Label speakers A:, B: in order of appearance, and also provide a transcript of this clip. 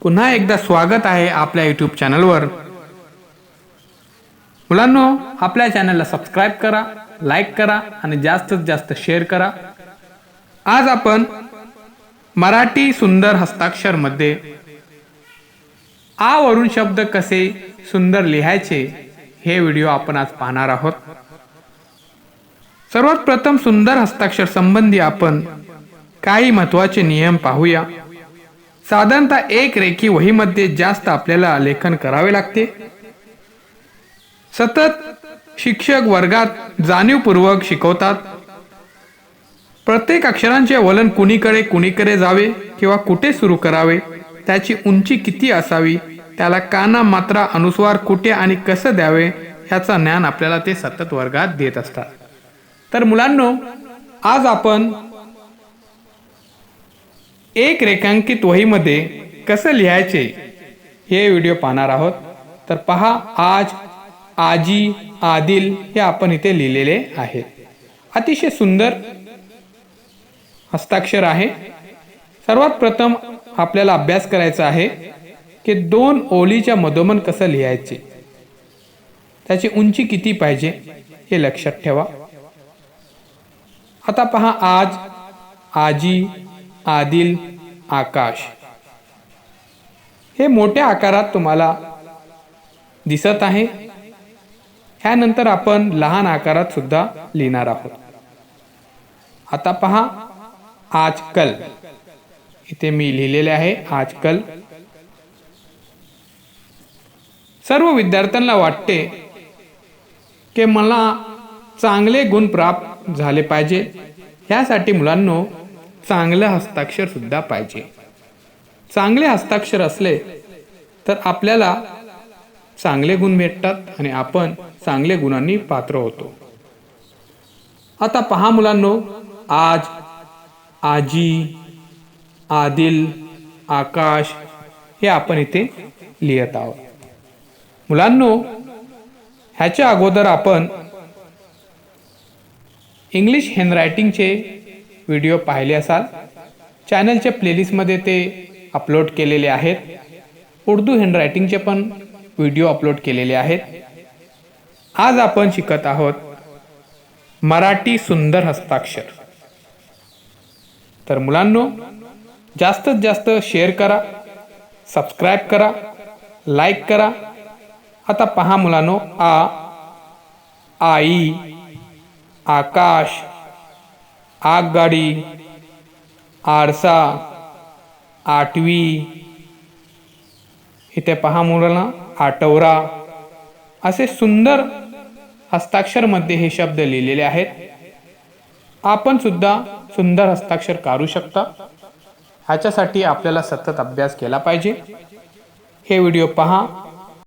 A: पुन्हा एकदा स्वागत आहे आपल्या यूट्यूब चॅनलवर। मुलांनो, आपल्या चॅनलला सबस्क्राइब करा, लाईक करा आणि जास्तीत जास्त शेअर करा। आज आपण मराठी सुंदर हस्ताक्षर मध्ये आ वरून शब्द कसे सुंदर लिहायचे हे व्हिडिओ आपण आज पाहणार आहोत। सर्वात प्रथम सुंदर हस्ताक्षर संबंधी आपण काही महत्त्वाचे नियम पाहूया। साधारणतः एक रेखी वहीमध्ये जास्त आपल्याला लेखन करावे लागते। सतत शिक्षक वर्गात जाणीवपूर्वक शिकवतात। प्रत्येक अक्षरांचे वलन कुणीकडे जावे किंवा कुठे सुरू करावे, त्याची उंची किती असावी, त्याला काना मात्रा अनुस्वार कुठे आणि कसं द्यावे याचा ज्ञान आपल्याला ते सतत वर्गात देत असतात। तर मुलांनो, आज आपण एक रेखांकित वहीमध्ये कसं लिहायचे हे व्हिडिओ पाहणार आहोत। तर पहा, आज, आजी, आदिल हे आपण इथे लिहिलेले आहे। अतिशय सुंदर हस्ताक्षर आहे। सर्वात प्रथम आपल्याला अभ्यास करायचा आहे की दोन ओळीच्या मधोमध कसं लिहायचे, त्याची उंची किती पाहिजे हे लक्षात ठेवा। आता पहा, आज, आजी, आदिल, आकाश हे मोठ्या आकारात तुम्हाला दिसत आहे। ह्यानंतर आपण लहान आकारात सुद्धा लिहिणार आहोत। आता पहा, आजकल इथे मी लिहिलेले आहे आजकल। सर्व विद्यार्थ्यांना वाटते की मला चांगले गुण प्राप्त झाले पाहिजे, ह्यासाठी मुलांनो चांगलं हस्ताक्षर सुद्धा पाहिजे। चांगले हस्ताक्षर असले तर आपल्याला चांगले गुण भेटतात आणि आपण चांगले गुणांनी पात्र होतो। आता पहा मुलांनो, आज, आजी, आदिल, आकाश हे आपण इथे लिहित आहोत। मुलांनो, ह्याच्या अगोदर आपण इंग्लिश हँडरायटिंगचे व्हिडिओ पाहिले असाल। चॅनलच्या प्लेलिस्टमध्ये ते अपलोड केलेले आहेत। उर्दू हँडरायटिंगचे पण व्हिडिओ अपलोड केलेले आहेत। आज आपण शिकत आहोत मराठी सुंदर हस्ताक्षर। तर मुलांनो, जास्तीत जास्त शेअर करा, सबस्क्राइब करा, लाईक करा। आता पहा मुलांनो, आ, आई, आकाश, आगगाडी, आरसा, आठवी, इथे पहा मुलांना आठवरा, असे सुंदर हस्ताक्षर मध्ये हे शब्द लिहिलेले आहेत। आपण सुद्धा सुंदर हस्ताक्षर काढू शकता। ह्याच्यासाठी आपल्याला सतत अभ्यास केला पाहिजे। हे व्हिडिओ पहा